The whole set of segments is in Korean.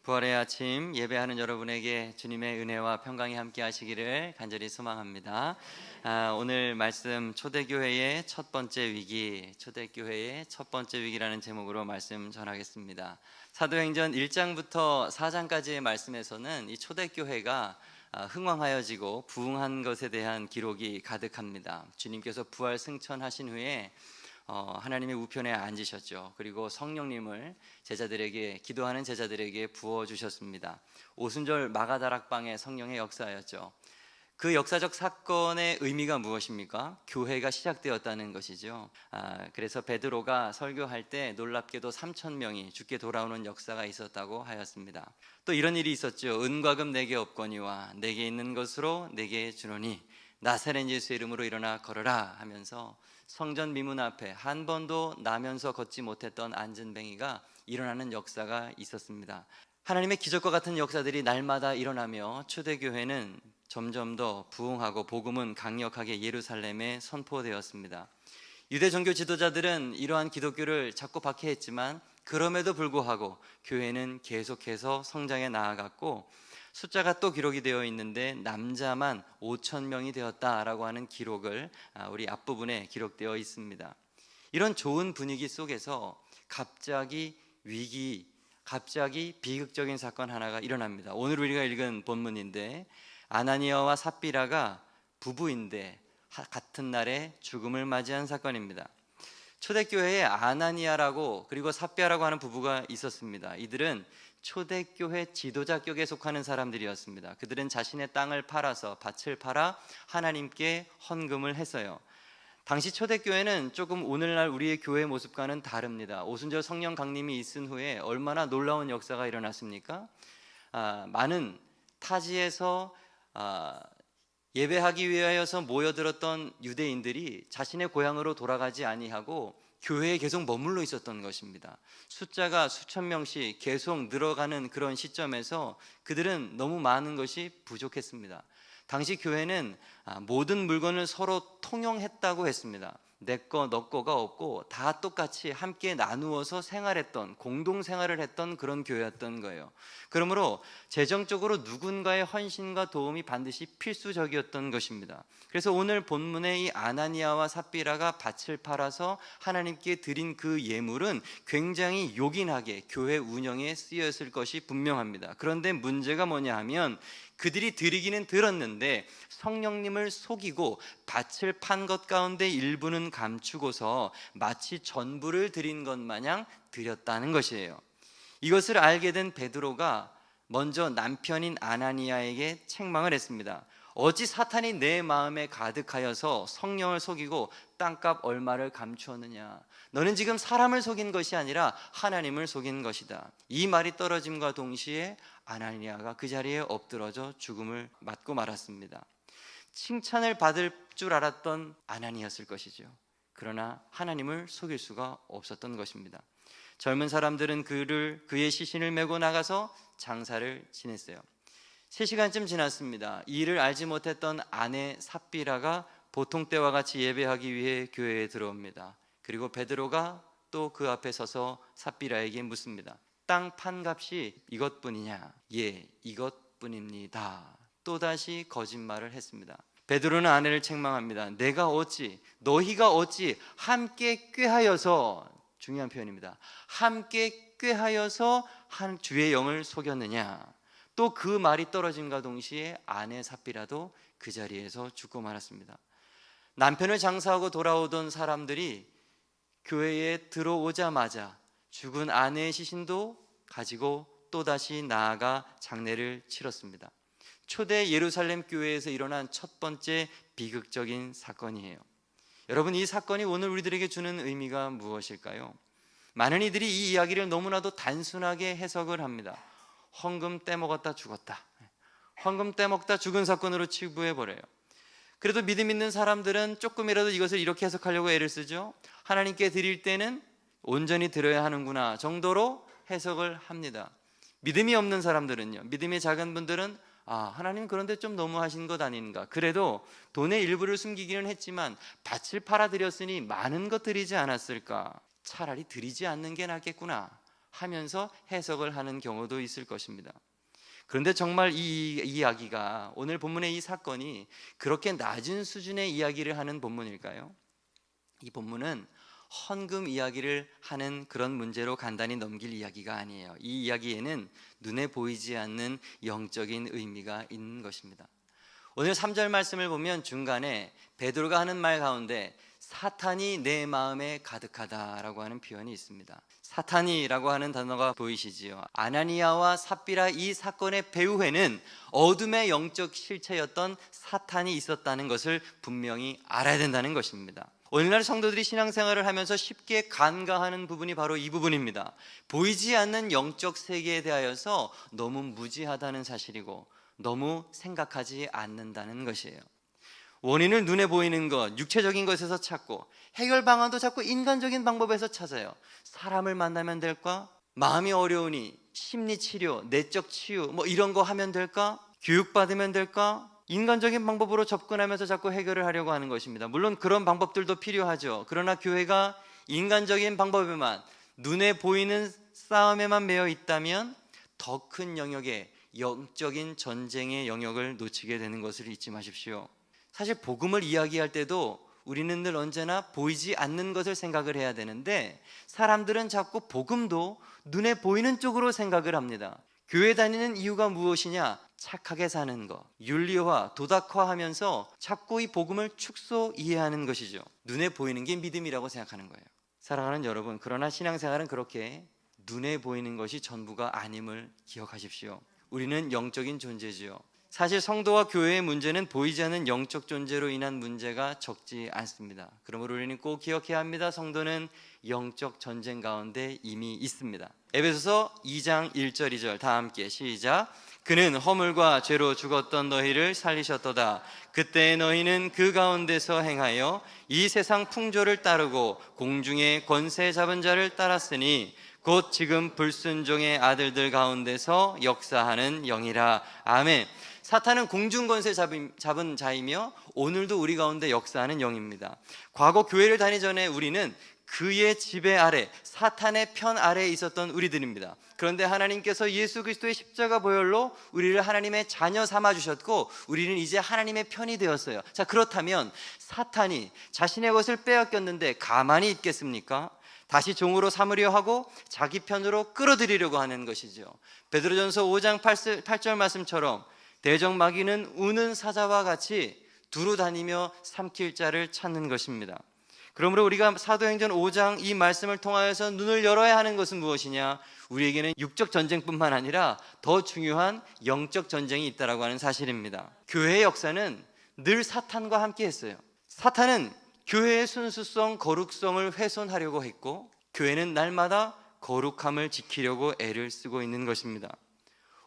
부활의 아침 예배하는 여러분에게 주님의 은혜와 평강이 함께 하시기를 간절히 소망합니다. 오늘 말씀 초대교회의 첫 번째 위기, 초대교회의 첫 번째 위기라는 제목으로 말씀 전하겠습니다. 사도행전 1장부터 4장까지의 말씀에서는 이 초대교회가 흥왕하여지고 부흥한 것에 대한 기록이 가득합니다. 주님께서 부활 승천하신 후에 하나님의 우편에 앉으셨죠. 그리고 성령님을 제자들에게, 기도하는 제자들에게 부어주셨습니다. 오순절 마가다락방의 성령의 역사였죠. 그 역사적 사건의 의미가 무엇입니까? 교회가 시작되었다는 것이죠. 그래서 베드로가 설교할 때 놀랍게도 3,000명이 주께 돌아오는 역사가 있었다고 하였습니다. 또 이런 일이 있었죠. 은과 금 내게 없거니와 내게 있는 것으로 내게 주노니 나사렛 예수의 이름으로 일어나 걸어라 하면서 성전 미문 앞에 한 번도 나면서 걷지 못했던 안진뱅이가 일어나는 역사가 있었습니다. 하나님의 기적과 같은 역사들이 날마다 일어나며 초대교회는 점점 더 부흥하고 복음은 강력하게 예루살렘에 선포되었습니다. 유대 종교 지도자들은 이러한 기독교를 자꾸 박해했지만 그럼에도 불구하고 교회는 계속해서 성장해 나아갔고 숫자가 또 기록이 되어 있는데 남자만 5,000명이 되었다라고 하는 기록을 우리 앞부분에 기록되어 있습니다. 이런 좋은 분위기 속에서 갑자기 비극적인 사건 하나가 일어납니다. 오늘 우리가 읽은 본문인데 아나니아와 삽비라가 부부인데 같은 날에 죽음을 맞이한 사건입니다. 초대교회에 아나니아라고 그리고 삽비라고 하는 부부가 있었습니다. 이들은 초대교회 지도자격에 속하는 사람들이었습니다. 그들은 자신의 땅을 팔아서 밭을 팔아 하나님께 헌금을 했어요. 당시 초대교회는 조금 오늘날 우리의 교회 모습과는 다릅니다. 오순절 성령 강림이 있은 후에 얼마나 놀라운 역사가 일어났습니까? 많은 타지에서 예배하기 위하여서 모여들었던 유대인들이 자신의 고향으로 돌아가지 아니하고 교회에 계속 머물러 있었던 것입니다. 숫자가 수천 명씩 계속 늘어가는 그런 시점에서 그들은 너무 많은 것이 부족했습니다. 당시 교회는 모든 물건을 서로 통용했다고 했습니다. 내 거, 너 거가 없고 다 똑같이 함께 나누어서 생활했던, 공동생활을 했던 그런 교회였던 거예요. 그러므로 재정적으로 누군가의 헌신과 도움이 반드시 필수적이었던 것입니다. 그래서 오늘 본문의 이 아나니아와 삽비라가 밭을 팔아서 하나님께 드린 그 예물은 굉장히 요긴하게 교회 운영에 쓰였을 것이 분명합니다. 그런데 문제가 뭐냐 하면 그들이 드리기는 들었는데 성령님을 속이고 밭을 판 것 가운데 일부는 감추고서 마치 전부를 드린 것 마냥 드렸다는 것이에요. 이것을 알게 된 베드로가 먼저 남편인 아나니아에게 책망을 했습니다. 어찌 사탄이 내 마음에 가득하여서 성령을 속이고 땅값 얼마를 감추었느냐. 너는 지금 사람을 속인 것이 아니라 하나님을 속인 것이다. 이 말이 떨어짐과 동시에 아나니아가 그 자리에 엎드러져 죽음을 맞고 말았습니다. 칭찬을 받을 줄 알았던 아나니아였을 것이죠. 그러나 하나님을 속일 수가 없었던 것입니다. 젊은 사람들은 그의 시신을 메고 나가서 장사를 지냈어요. 3시간쯤 지났습니다. 이 일을 알지 못했던 아내 삽비라가 보통 때와 같이 예배하기 위해 교회에 들어옵니다. 그리고 베드로가 또 그 앞에 서서 삽비라에게 묻습니다. 땅 판 값이 이것뿐이냐? 예, 이것뿐입니다. 또다시 거짓말을 했습니다. 베드로는 아내를 책망합니다. 너희가 어찌 함께 꾀하여서, 중요한 표현입니다. 함께 꾀하여서 한 주의 영을 속였느냐? 또 그 말이 떨어짐과 동시에 아내 삽비라도 그 자리에서 죽고 말았습니다. 남편을 장사하고 돌아오던 사람들이 교회에 들어오자마자 죽은 아내의 시신도 가지고 또다시 나아가 장례를 치렀습니다. 초대 예루살렘 교회에서 일어난 첫 번째 비극적인 사건이에요. 여러분, 이 사건이 오늘 우리들에게 주는 의미가 무엇일까요? 많은 이들이 이 이야기를 너무나도 단순하게 해석을 합니다. 헌금 떼먹었다 죽었다, 헌금 떼먹다 죽은 사건으로 치부해버려요. 그래도 믿음 있는 사람들은 조금이라도 이것을 이렇게 해석하려고 애를 쓰죠. 하나님께 드릴 때는 온전히 드려야 하는구나 정도로 해석을 합니다. 믿음이 없는 사람들은요, 믿음이 작은 분들은 하나님 그런데 좀 너무하신 것 아닌가. 그래도 돈의 일부를 숨기기는 했지만 밭을 팔아드렸으니 많은 것 드리지 않았을까. 차라리 드리지 않는 게 낫겠구나 하면서 해석을 하는 경우도 있을 것입니다. 그런데 정말 이 이야기가, 오늘 본문의 이 사건이 그렇게 낮은 수준의 이야기를 하는 본문일까요? 이 본문은 헌금 이야기를 하는 그런 문제로 간단히 넘길 이야기가 아니에요. 이 이야기에는 눈에 보이지 않는 영적인 의미가 있는 것입니다. 오늘 3절 말씀을 보면 중간에 베드로가 하는 말 가운데 사탄이 내 마음에 가득하다라고 하는 표현이 있습니다. 사탄이라고 하는 단어가 보이시지요? 아나니아와 삽비라 이 사건의 배후에는 어둠의 영적 실체였던 사탄이 있었다는 것을 분명히 알아야 된다는 것입니다. 오늘날 성도들이 신앙생활을 하면서 쉽게 간과하는 부분이 바로 이 부분입니다. 보이지 않는 영적 세계에 대하여서 너무 무지하다는 사실이고 너무 생각하지 않는다는 것이에요. 원인을 눈에 보이는 것, 육체적인 것에서 찾고 해결 방안도 자꾸 인간적인 방법에서 찾아요. 사람을 만나면 될까? 마음이 어려우니 심리치료, 내적 치유 이런 거 하면 될까? 교육받으면 될까? 인간적인 방법으로 접근하면서 자꾸 해결을 하려고 하는 것입니다. 물론 그런 방법들도 필요하죠. 그러나 교회가 인간적인 방법에만, 눈에 보이는 싸움에만 매여 있다면 더 큰 영역의 영적인 전쟁의 영역을 놓치게 되는 것을 잊지 마십시오. 사실 복음을 이야기할 때도 우리는 늘 언제나 보이지 않는 것을 생각을 해야 되는데 사람들은 자꾸 복음도 눈에 보이는 쪽으로 생각을 합니다. 교회 다니는 이유가 무엇이냐? 착하게 사는 것, 윤리화, 도덕화하면서 자꾸 이 복음을 축소 이해하는 것이죠. 눈에 보이는 게 믿음이라고 생각하는 거예요. 사랑하는 여러분, 그러나 신앙생활은 그렇게 눈에 보이는 것이 전부가 아님을 기억하십시오. 우리는 영적인 존재지요. 사실 성도와 교회의 문제는 보이지 않는 영적 존재로 인한 문제가 적지 않습니다. 그러므로 우리는 꼭 기억해야 합니다. 성도는 영적 전쟁 가운데 이미 있습니다. 에베소서 2장 1절 2절 다 함께 시작. 그는 허물과 죄로 죽었던 너희를 살리셨도다. 그때 너희는 그 가운데서 행하여 이 세상 풍조를 따르고 공중의 권세 잡은 자를 따랐으니 곧 지금 불순종의 아들들 가운데서 역사하는 영이라. 아멘. 사탄은 공중권세 잡은 자이며 오늘도 우리 가운데 역사하는 영입니다. 과거 교회를 다니기 전에 우리는 그의 지배 아래, 사탄의 편 아래에 있었던 우리들입니다. 그런데 하나님께서 예수 그리스도의 십자가 보혈로 우리를 하나님의 자녀 삼아주셨고 우리는 이제 하나님의 편이 되었어요. 자, 그렇다면 사탄이 자신의 것을 빼앗겼는데 가만히 있겠습니까? 다시 종으로 삼으려 하고 자기 편으로 끌어들이려고 하는 것이죠. 베드로전서 5장 8절 말씀처럼 대적 마귀는 우는 사자와 같이 두루 다니며 삼킬 자를 찾는 것입니다. 그러므로 우리가 사도행전 5장 이 말씀을 통하여서 눈을 열어야 하는 것은 무엇이냐? 우리에게는 육적 전쟁뿐만 아니라 더 중요한 영적 전쟁이 있다라고 하는 사실입니다. 교회의 역사는 늘 사탄과 함께 했어요. 사탄은 교회의 순수성, 거룩성을 훼손하려고 했고 교회는 날마다 거룩함을 지키려고 애를 쓰고 있는 것입니다.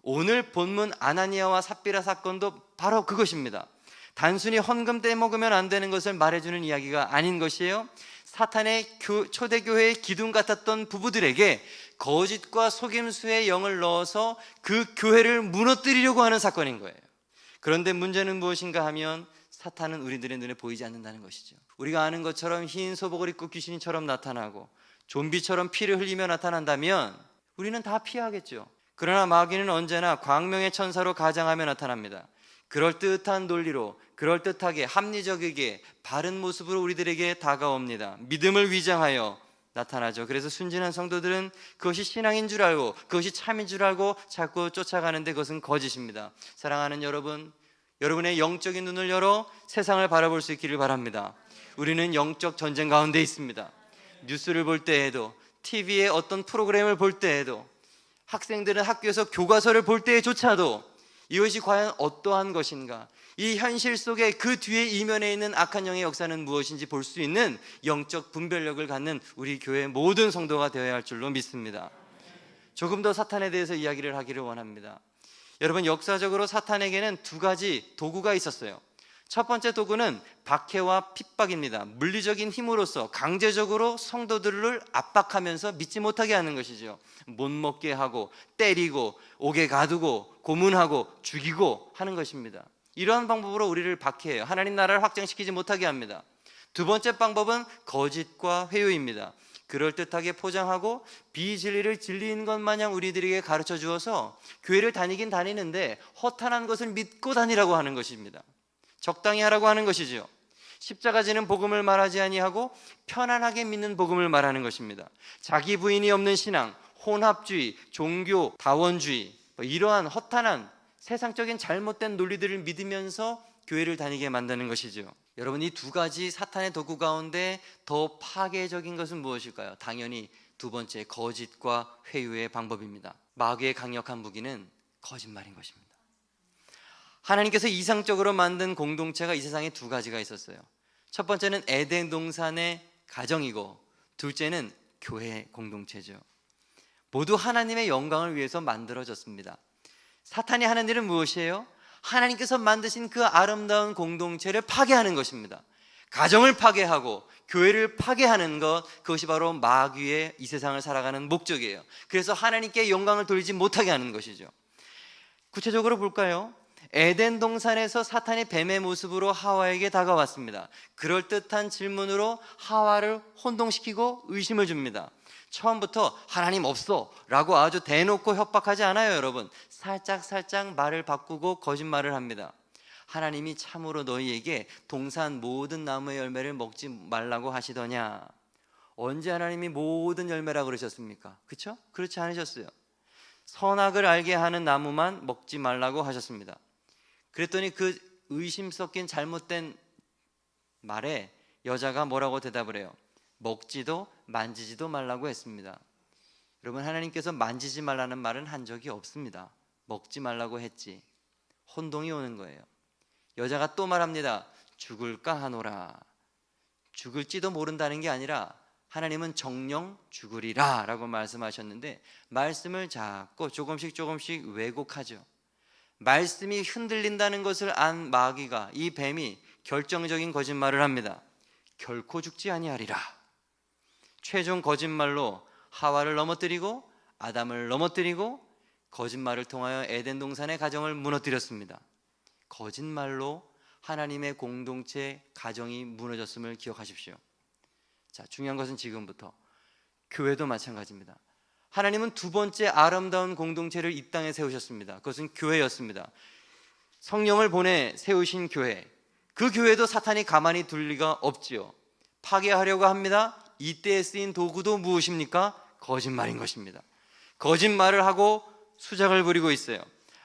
오늘 본문 아나니아와 삽비라 사건도 바로 그것입니다. 단순히 헌금 떼먹으면 안 되는 것을 말해주는 이야기가 아닌 것이에요. 사탄의 초대교회의 기둥 같았던 부부들에게 거짓과 속임수의 영을 넣어서 그 교회를 무너뜨리려고 하는 사건인 거예요. 그런데 문제는 무엇인가 하면 사탄은 우리들의 눈에 보이지 않는다는 것이죠. 우리가 아는 것처럼 흰 소복을 입고 귀신처럼 나타나고 좀비처럼 피를 흘리며 나타난다면 우리는 다 피하겠죠. 그러나 마귀는 언제나 광명의 천사로 가장하며 나타납니다. 그럴듯한 논리로, 그럴듯하게 합리적이게 바른 모습으로 우리들에게 다가옵니다. 믿음을 위장하여 나타나죠. 그래서 순진한 성도들은 그것이 신앙인 줄 알고 그것이 참인 줄 알고 자꾸 쫓아가는데 그것은 거짓입니다. 사랑하는 여러분, 여러분의 영적인 눈을 열어 세상을 바라볼 수 있기를 바랍니다. 우리는 영적 전쟁 가운데 있습니다. 뉴스를 볼 때에도, TV에 어떤 프로그램을 볼 때에도, 학생들은 학교에서 교과서를 볼 때조차도 이것이 과연 어떠한 것인가, 이 현실 속에 그 뒤에 이면에 있는 악한 영의 역사는 무엇인지 볼 수 있는 영적 분별력을 갖는 우리 교회 모든 성도가 되어야 할 줄로 믿습니다. 조금 더 사탄에 대해서 이야기를 하기를 원합니다. 여러분, 역사적으로 사탄에게는 두 가지 도구가 있었어요. 첫 번째 도구는 박해와 핍박입니다. 물리적인 힘으로써 강제적으로 성도들을 압박하면서 믿지 못하게 하는 것이죠. 못 먹게 하고 때리고 옥에 가두고 고문하고 죽이고 하는 것입니다. 이러한 방법으로 우리를 박해해요. 하나님 나라를 확장시키지 못하게 합니다. 두 번째 방법은 거짓과 회유입니다. 그럴듯하게 포장하고 비진리를 진리인 것 마냥 우리들에게 가르쳐 주어서 교회를 다니긴 다니는데 허탄한 것을 믿고 다니라고 하는 것입니다. 적당히 하라고 하는 것이지요. 십자가 지는 복음을 말하지 아니하고 편안하게 믿는 복음을 말하는 것입니다. 자기 부인이 없는 신앙, 혼합주의, 종교, 다원주의, 이러한 허탄한 세상적인 잘못된 논리들을 믿으면서 교회를 다니게 만드는 것이죠. 여러분, 이 두 가지 사탄의 도구 가운데 더 파괴적인 것은 무엇일까요? 당연히 두 번째, 거짓과 회유의 방법입니다. 마귀의 강력한 무기는 거짓말인 것입니다. 하나님께서 이상적으로 만든 공동체가 이 세상에 두 가지가 있었어요. 첫 번째는 에덴 동산의 가정이고, 둘째는 교회 공동체죠. 모두 하나님의 영광을 위해서 만들어졌습니다. 사탄이 하는 일은 무엇이에요? 하나님께서 만드신 그 아름다운 공동체를 파괴하는 것입니다. 가정을 파괴하고 교회를 파괴하는 것, 그것이 바로 마귀의 이 세상을 살아가는 목적이에요. 그래서 하나님께 영광을 돌리지 못하게 하는 것이죠. 구체적으로 볼까요? 에덴 동산에서 사탄이 뱀의 모습으로 하와에게 다가왔습니다. 그럴듯한 질문으로 하와를 혼동시키고 의심을 줍니다. 처음부터 하나님 없어 라고 아주 대놓고 협박하지 않아요. 여러분, 살짝 말을 바꾸고 거짓말을 합니다. 하나님이 참으로 너희에게 동산 모든 나무의 열매를 먹지 말라고 하시더냐? 언제 하나님이 모든 열매라고 그러셨습니까? 그렇죠? 그렇지 않으셨어요. 선악을 알게 하는 나무만 먹지 말라고 하셨습니다. 그랬더니 그 의심 섞인 잘못된 말에 여자가 뭐라고 대답을 해요? 먹지도 만지지도 말라고 했습니다. 여러분, 하나님께서 만지지 말라는 말은 한 적이 없습니다. 먹지 말라고 했지. 혼동이 오는 거예요. 여자가 또 말합니다. 죽을까 하노라. 죽을지도 모른다는 게 아니라 하나님은 정령 죽으리라 라고 말씀하셨는데, 말씀을 자꾸 조금씩 왜곡하죠. 말씀이 흔들린다는 것을 안 마귀가, 이 뱀이 결정적인 거짓말을 합니다. 결코 죽지 아니하리라. 최종 거짓말로 하와를 넘어뜨리고 아담을 넘어뜨리고 거짓말을 통하여 에덴 동산의 가정을 무너뜨렸습니다. 거짓말로 하나님의 공동체 가정이 무너졌음을 기억하십시오. 자, 중요한 것은 지금부터 교회도 마찬가지입니다. 하나님은 두 번째 아름다운 공동체를 이 땅에 세우셨습니다. 그것은 교회였습니다. 성령을 보내 세우신 교회, 그 교회도 사탄이 가만히 둘 리가 없지요. 파괴하려고 합니다. 이때에 쓰인 도구도 무엇입니까? 거짓말인 것입니다. 거짓말을 하고 수작을 부리고 있어요.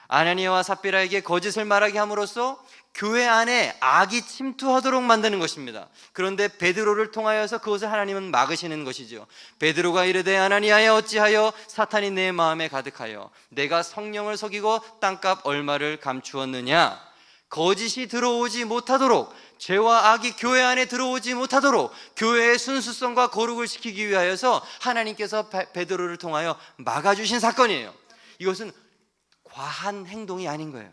아나니아와 삽비라에게 거짓을 말하게 함으로써 교회 안에 악이 침투하도록 만드는 것입니다. 그런데 베드로를 통하여서 그것을 하나님은 막으시는 것이죠. 베드로가 이르되 아나니아야 어찌하여 사탄이 내 마음에 가득하여 내가 성령을 속이고 땅값 얼마를 감추었느냐? 거짓이 들어오지 못하도록, 죄와 악이 교회 안에 들어오지 못하도록 교회의 순수성과 거룩을 지키기 위하여서 하나님께서 베드로를 통하여 막아주신 사건이에요. 이것은 과한 행동이 아닌 거예요.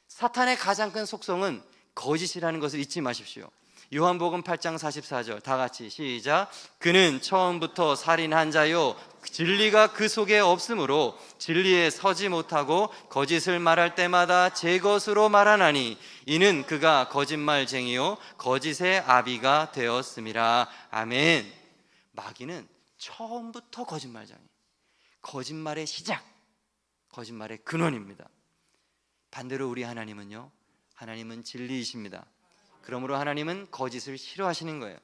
사탄의 가장 큰 속성은 거짓이라는 것을 잊지 마십시오. 요한복음 8장 44절 다 같이 시작. 그는 처음부터 살인한 자요 진리가 그 속에 없으므로 진리에 서지 못하고 거짓을 말할 때마다 제 것으로 말하나니 이는 그가 거짓말쟁이요 거짓의 아비가 되었음이라. 아멘. 마귀는 처음부터 거짓말쟁이, 거짓말의 시작, 거짓말의 근원입니다. 반대로 우리 하나님은요, 하나님은 진리이십니다. 그러므로 하나님은 거짓을 싫어하시는 거예요.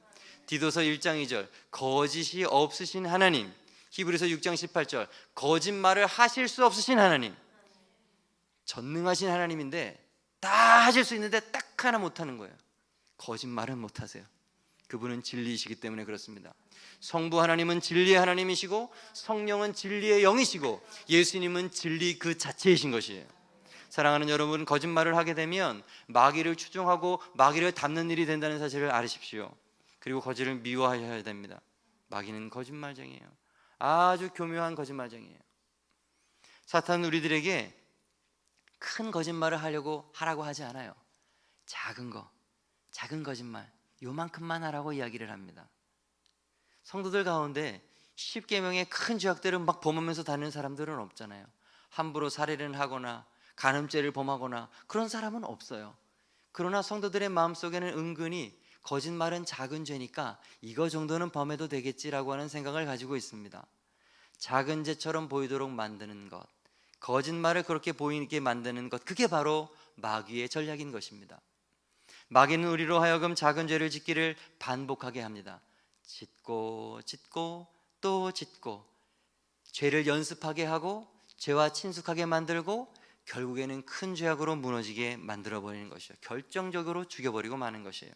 디도서 1장 2절 거짓이 없으신 하나님, 히브리서 6장 18절 거짓말을 하실 수 없으신 하나님. 전능하신 하나님인데 다 하실 수 있는데 딱 하나 못하는 거예요. 거짓말은 못하세요. 그분은 진리이시기 때문에 그렇습니다. 성부 하나님은 진리의 하나님이시고 성령은 진리의 영이시고 예수님은 진리 그 자체이신 것이에요. 사랑하는 여러분, 거짓말을 하게 되면 마귀를 추종하고 마귀를 닮는 일이 된다는 사실을 알으십시오. 그리고 거짓을 미워하셔야 됩니다. 마귀는 거짓말쟁이에요. 아주 교묘한 거짓말쟁이에요. 사탄은 우리들에게 큰 거짓말을 하라고 하지 않아요. 작은 거짓말, 요만큼만 하라고 이야기를 합니다. 성도들 가운데 10계명의 큰 죄악들을 막 범하면서 다니는 사람들은 없잖아요. 함부로 살해를 하거나 간음죄를 범하거나 그런 사람은 없어요. 그러나 성도들의 마음속에는 은근히 거짓말은 작은 죄니까 이거 정도는 범해도 되겠지라고 하는 생각을 가지고 있습니다. 작은 죄처럼 보이도록 만드는 것, 거짓말을 그렇게 보이게 만드는 것, 그게 바로 마귀의 전략인 것입니다. 마귀는 우리로 하여금 작은 죄를 짓기를 반복하게 합니다. 짓고 짓고 또 짓고, 죄를 연습하게 하고 죄와 친숙하게 만들고 결국에는 큰 죄악으로 무너지게 만들어버리는 것이요, 결정적으로 죽여버리고 마는 것이에요.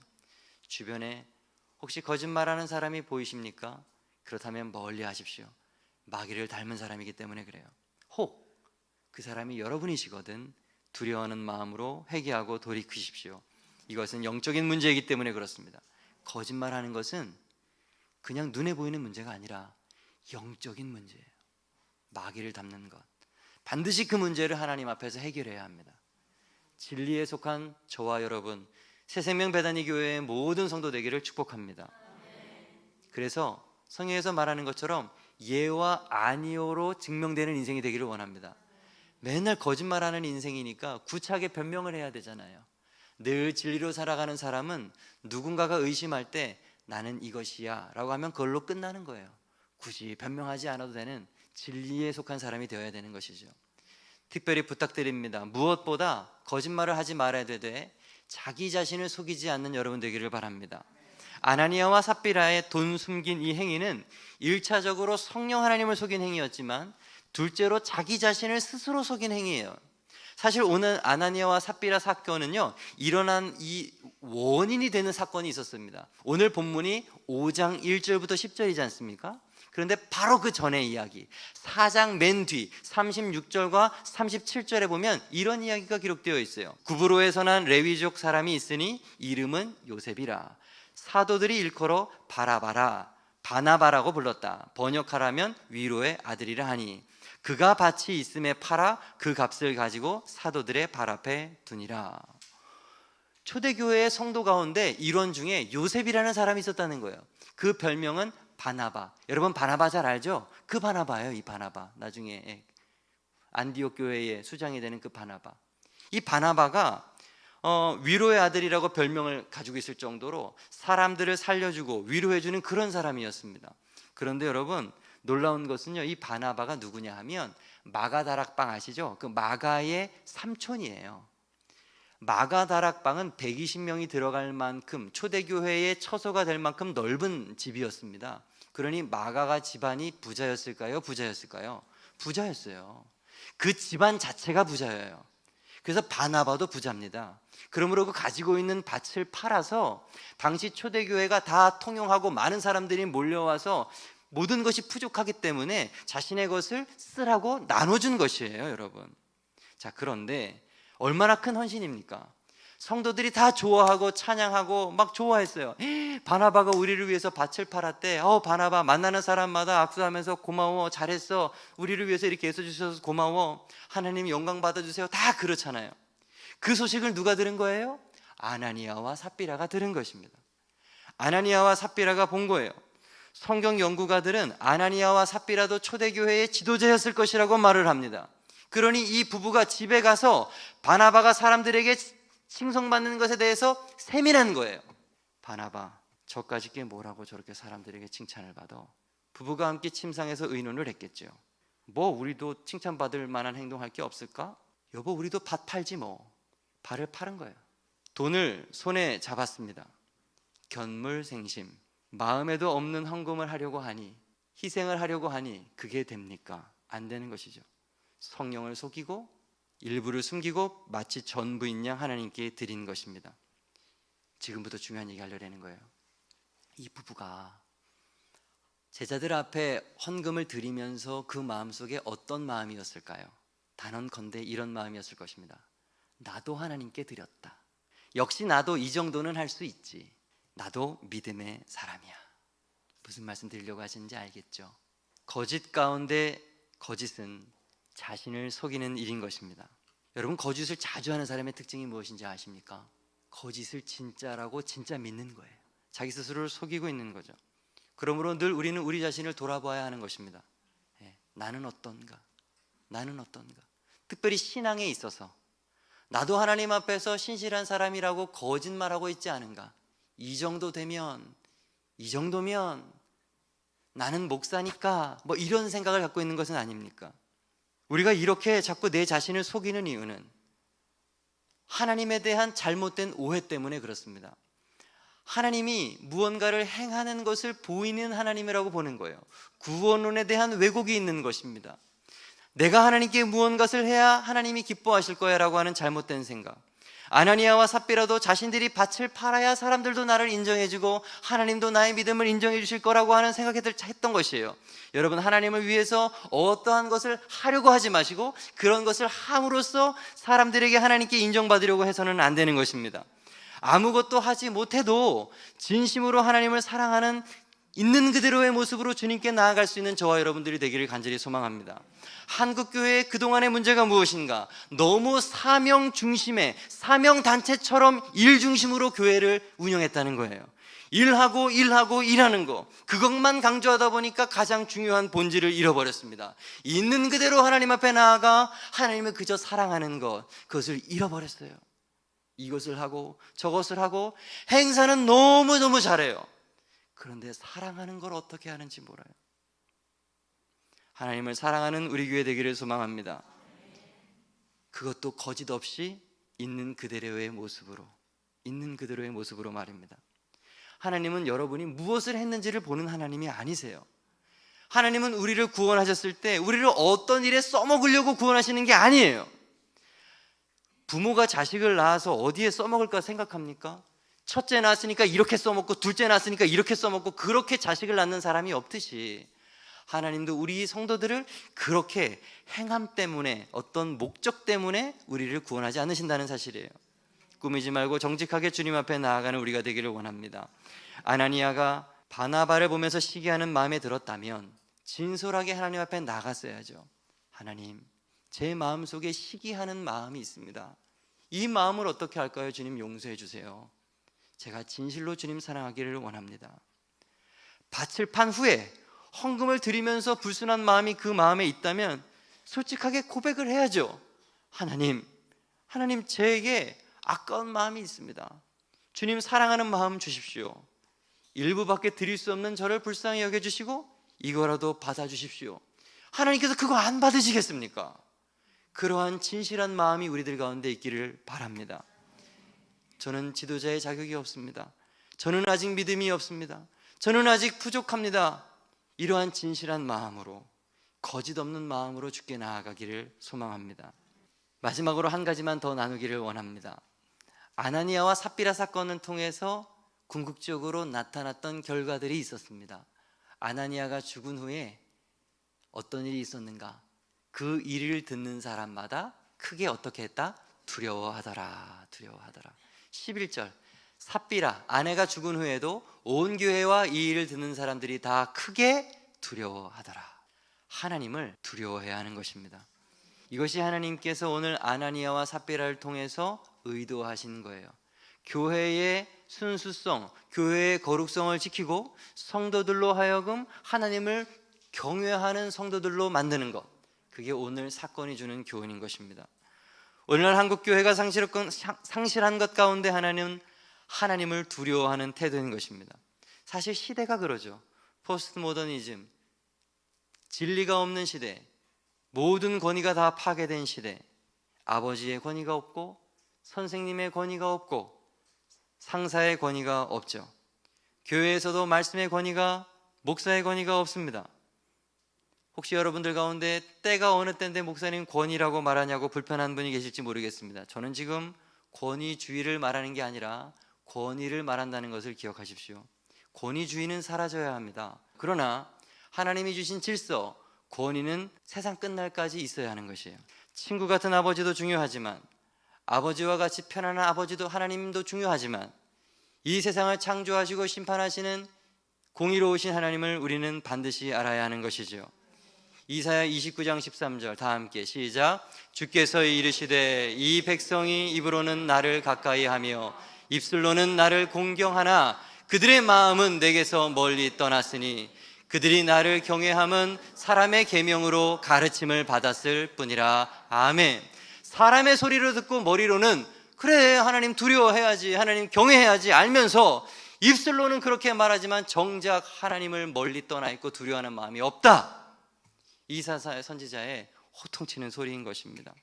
주변에 혹시 거짓말하는 사람이 보이십니까? 그렇다면 멀리 하십시오. 마귀를 닮은 사람이기 때문에 그래요. 혹 그 사람이 여러분이시거든 두려워하는 마음으로 회개하고 돌이키십시오. 이것은 영적인 문제이기 때문에 그렇습니다. 거짓말하는 것은 그냥 눈에 보이는 문제가 아니라 영적인 문제예요. 마귀를 닮는 것, 반드시 그 문제를 하나님 앞에서 해결해야 합니다. 진리에 속한 저와 여러분, 새생명 베다니 교회의 모든 성도 되기를 축복합니다. 그래서 성경에서 말하는 것처럼 예와 아니오로 증명되는 인생이 되기를 원합니다. 맨날 거짓말하는 인생이니까 구차하게 변명을 해야 되잖아요. 늘 진리로 살아가는 사람은 누군가가 의심할 때 나는 이것이야 라고 하면 그걸로 끝나는 거예요. 굳이 변명하지 않아도 되는 진리에 속한 사람이 되어야 되는 것이죠. 특별히 부탁드립니다. 무엇보다 거짓말을 하지 말아야 되되 자기 자신을 속이지 않는 여러분 되기를 바랍니다. 아나니아와 삽비라의 돈 숨긴 이 행위는 1차적으로 성령 하나님을 속인 행위였지만 둘째로 자기 자신을 스스로 속인 행위예요. 사실 오늘 아나니아와 삽비라 사건은요, 일어난 이 원인이 되는 사건이 있었습니다. 오늘 본문이 5장 1절부터 10절이지 않습니까? 그런데 바로 그 전의 이야기, 4장 맨 뒤 36절과 37절에 보면 이런 이야기가 기록되어 있어요. 구브로에서 난 레위족 사람이 있으니 이름은 요셉이라. 사도들이 일컬어 바라바라, 바나바라고 불렀다. 번역하라면 위로의 아들이라 하니 그가 밭이 있음에 팔아 그 값을 가지고 사도들의 발 앞에 두니라. 초대교회의 성도 가운데 일원 중에 요셉이라는 사람이 있었다는 거예요. 그 별명은 바나바. 여러분 바나바 잘 알죠? 그 바나바예요. 이 바나바, 나중에 안디옥 교회의 수장이 되는 그 바나바. 이 바나바가 위로의 아들이라고 별명을 가지고 있을 정도로 사람들을 살려주고 위로해주는 그런 사람이었습니다. 그런데 여러분 놀라운 것은요, 이 바나바가 누구냐 하면 마가다락방 아시죠? 그 마가의 삼촌이에요. 마가다락방은 120명이 들어갈 만큼, 초대교회의 처소가 될 만큼 넓은 집이었습니다. 그러니 마가가 집안이 부자였을까요? 부자였을까요? 부자였어요. 그 집안 자체가 부자예요. 그래서 바나바도 부자입니다. 그러므로 그 가지고 있는 밭을 팔아서 당시 초대교회가 다 통용하고 많은 사람들이 몰려와서 모든 것이 부족하기 때문에 자신의 것을 쓰라고 나눠준 것이에요, 여러분. 자, 그런데 얼마나 큰 헌신입니까? 성도들이 다 좋아하고 찬양하고 막 좋아했어요. 바나바가 우리를 위해서 밭을 팔았대. 바나바 만나는 사람마다 악수하면서 고마워, 잘했어, 우리를 위해서 이렇게 애써주셔서 고마워, 하나님 영광 받아주세요, 다 그렇잖아요. 그 소식을 누가 들은 거예요? 아나니아와 삽비라가 들은 것입니다. 아나니아와 삽비라가 본 거예요. 성경 연구가들은 아나니아와 삽비라도 초대교회의 지도자였을 것이라고 말을 합니다. 그러니 이 부부가 집에 가서 바나바가 사람들에게 칭송받는 것에 대해서 세밀한 거예요. 바나바, 저까지 게 뭐라고 저렇게 사람들에게 칭찬을 받아? 부부가 함께 침상에서 의논을 했겠죠. 뭐 우리도 칭찬받을 만한 행동할 게 없을까? 여보, 우리도 밭 팔지 뭐. 밭을 파는 거예요. 돈을 손에 잡았습니다. 견물생심, 마음에도 없는 헌금을 하려고 하니, 희생을 하려고 하니 그게 됩니까? 안 되는 것이죠. 성령을 속이고 일부를 숨기고 마치 전부인 양 하나님께 드린 것입니다. 지금부터 중요한 얘기 하려는 거예요. 이 부부가 제자들 앞에 헌금을 드리면서 그 마음속에 어떤 마음이었을까요? 단언컨대 이런 마음이었을 것입니다. 나도 하나님께 드렸다. 역시 나도 이 정도는 할 수 있지. 나도 믿음의 사람이야. 무슨 말씀 드리려고 하시는지 알겠죠? 거짓 가운데 거짓은 자신을 속이는 일인 것입니다. 여러분, 거짓을 자주 하는 사람의 특징이 무엇인지 아십니까? 거짓을 진짜라고 진짜 믿는 거예요. 자기 스스로를 속이고 있는 거죠. 그러므로 늘 우리는 우리 자신을 돌아봐야 하는 것입니다. 나는 어떤가? 나는 어떤가? 특별히 신앙에 있어서 나도 하나님 앞에서 신실한 사람이라고 거짓말하고 있지 않은가? 이 정도 되면, 이 정도면 나는 목사니까 뭐 이런 생각을 갖고 있는 것은 아닙니까? 우리가 이렇게 자꾸 내 자신을 속이는 이유는 하나님에 대한 잘못된 오해 때문에 그렇습니다. 하나님이 무언가를 행하는 것을 보이는 하나님이라고 보는 거예요. 구원론에 대한 왜곡이 있는 것입니다. 내가 하나님께 무언가를 해야 하나님이 기뻐하실 거야 라고 하는 잘못된 생각. 아나니아와 삽비라도 자신들이 밭을 팔아야 사람들도 나를 인정해주고 하나님도 나의 믿음을 인정해 주실 거라고 하는 생각했던 것이에요. 여러분, 하나님을 위해서 어떠한 것을 하려고 하지 마시고 그런 것을 함으로써 사람들에게 하나님께 인정받으려고 해서는 안 되는 것입니다. 아무것도 하지 못해도 진심으로 하나님을 사랑하는 있는 그대로의 모습으로 주님께 나아갈 수 있는 저와 여러분들이 되기를 간절히 소망합니다. 한국교회의 그동안의 문제가 무엇인가? 너무 사명 중심의, 사명단체처럼 일 중심으로 교회를 운영했다는 거예요. 일하는 거, 그것만 강조하다 보니까 가장 중요한 본질을 잃어버렸습니다. 있는 그대로 하나님 앞에 나아가 하나님을 그저 사랑하는 것, 그것을 잃어버렸어요. 이것을 하고 저것을 하고 행사는 너무너무 잘해요. 그런데 사랑하는 걸 어떻게 하는지 몰라요. 하나님을 사랑하는 우리 교회 되기를 소망합니다. 그것도 거짓 없이 있는 그대로의 모습으로 말입니다. 하나님은 여러분이 무엇을 했는지를 보는 하나님이 아니세요. 하나님은 우리를 구원하셨을 때 우리를 어떤 일에 써먹으려고 구원하시는 게 아니에요. 부모가 자식을 낳아서 어디에 써먹을까 생각합니까? 첫째 낳았으니까 이렇게 써먹고 둘째 낳았으니까 이렇게 써먹고 그렇게 자식을 낳는 사람이 없듯이 하나님도 우리 성도들을 그렇게 행함 때문에, 어떤 목적 때문에 우리를 구원하지 않으신다는 사실이에요. 꾸미지 말고 정직하게 주님 앞에 나아가는 우리가 되기를 원합니다. 아나니아가 바나바를 보면서 시기하는 마음에 들었다면 진솔하게 하나님 앞에 나갔어야죠. 하나님, 제 마음속에 시기하는 마음이 있습니다. 이 마음을 어떻게 할까요? 주님 용서해 주세요. 제가 진실로 주님 사랑하기를 원합니다. 밭을 판 후에 헌금을 드리면서 불순한 마음이 그 마음에 있다면 솔직하게 고백을 해야죠. 하나님 제게 아까운 마음이 있습니다. 주님 사랑하는 마음 주십시오. 일부밖에 드릴 수 없는 저를 불쌍히 여겨주시고 이거라도 받아주십시오. 하나님께서 그거 안 받으시겠습니까? 그러한 진실한 마음이 우리들 가운데 있기를 바랍니다. 저는 지도자의 자격이 없습니다. 저는 아직 믿음이 없습니다. 저는 아직 부족합니다. 이러한 진실한 마음으로, 거짓 없는 마음으로 주께 나아가기를 소망합니다. 마지막으로 한 가지만 더 나누기를 원합니다. 아나니아와 삽비라 사건을 통해서 궁극적으로 나타났던 결과들이 있었습니다. 아나니아가 죽은 후에 어떤 일이 있었는가? 그 일을 듣는 사람마다 크게 어떻게 했다? 두려워하더라. 11절, 삽비라 아내가 죽은 후에도 온 교회와 이 일을 듣는 사람들이 다 크게 두려워하더라. 하나님을 두려워해야 하는 것입니다. 이것이 하나님께서 오늘 아나니아와 삽비라를 통해서 의도하신 거예요. 교회의 순수성, 교회의 거룩성을 지키고 성도들로 하여금 하나님을 경외하는 성도들로 만드는 것, 그게 오늘 사건이 주는 교훈인 것입니다. 오늘날 한국교회가 상실한 것 가운데 하나는 하나님을 두려워하는 태도인 것입니다. 사실 시대가 그러죠. 포스트 모더니즘, 진리가 없는 시대, 모든 권위가 다 파괴된 시대, 아버지의 권위가 없고 선생님의 권위가 없고 상사의 권위가 없죠. 교회에서도 말씀의 권위가, 목사의 권위가 없습니다. 혹시 여러분들 가운데 때가 어느 때인데 목사님 권위라고 말하냐고 불편한 분이 계실지 모르겠습니다. 저는 지금 권위주의를 말하는 게 아니라 권위를 말한다는 것을 기억하십시오. 권위주의는 사라져야 합니다. 그러나 하나님이 주신 질서, 권위는 세상 끝날까지 있어야 하는 것이에요. 친구 같은 아버지도 중요하지만, 아버지와 같이 편안한 아버지도, 하나님도 중요하지만, 이 세상을 창조하시고 심판하시는 공의로우신 하나님을 우리는 반드시 알아야 하는 것이죠. 이사야 29장 13절 다 함께 시작. 주께서 이르시되 이 백성이 입으로는 나를 가까이 하며 입술로는 나를 공경하나 그들의 마음은 내게서 멀리 떠났으니 그들이 나를 경외함은 사람의 계명으로 가르침을 받았을 뿐이라. 아멘. 사람의 소리를 듣고 머리로는 그래 하나님 두려워해야지, 하나님 경외해야지 알면서 입술로는 그렇게 말하지만 정작 하나님을 멀리 떠나 있고 두려워하는 마음이 없다. 이사야 선지자의 호통치는 소리인 것입니다.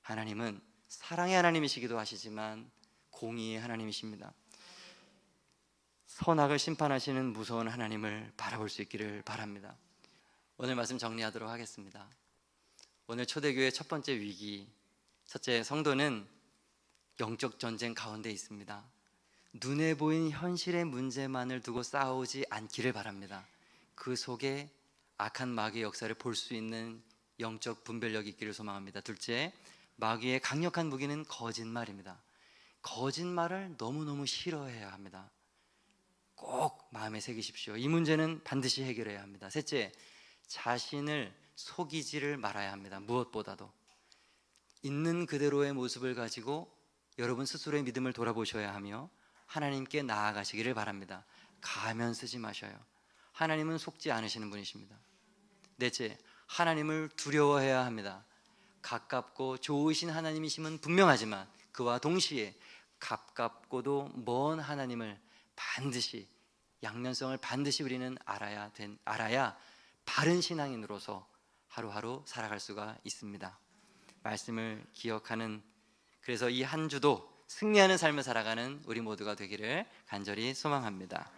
하나님은 사랑의 하나님이시기도 하시지만 공의의 하나님이십니다. 선악을 심판하시는 무서운 하나님을 바라볼 수 있기를 바랍니다. 오늘 말씀 정리하도록 하겠습니다. 오늘 초대교회의 첫 번째 위기, 첫째, 성도는 영적 전쟁 가운데 있습니다. 눈에 보인 현실의 문제만을 두고 싸우지 않기를 바랍니다. 그 속에 악한 마귀의 역사를 볼 수 있는 영적 분별력이 있기를 소망합니다. 둘째, 마귀의 강력한 무기는 거짓말입니다. 거짓말을 너무너무 싫어해야 합니다. 꼭 마음에 새기십시오. 이 문제는 반드시 해결해야 합니다. 셋째, 자신을 속이지를 말아야 합니다. 무엇보다도 있는 그대로의 모습을 가지고 여러분 스스로의 믿음을 돌아보셔야 하며 하나님께 나아가시기를 바랍니다. 가면 쓰지 마셔요. 하나님은 속지 않으시는 분이십니다. 넷째, 하나님을 두려워해야 합니다. 가깝고 좋으신 하나님이심은 분명하지만 그와 동시에 가깝고도 먼 하나님을 반드시, 양면성을 반드시 우리는 알아야 바른 신앙인으로서 하루하루 살아갈 수가 있습니다. 말씀을 기억하는, 그래서 이 한 주도 승리하는 삶을 살아가는 우리 모두가 되기를 간절히 소망합니다.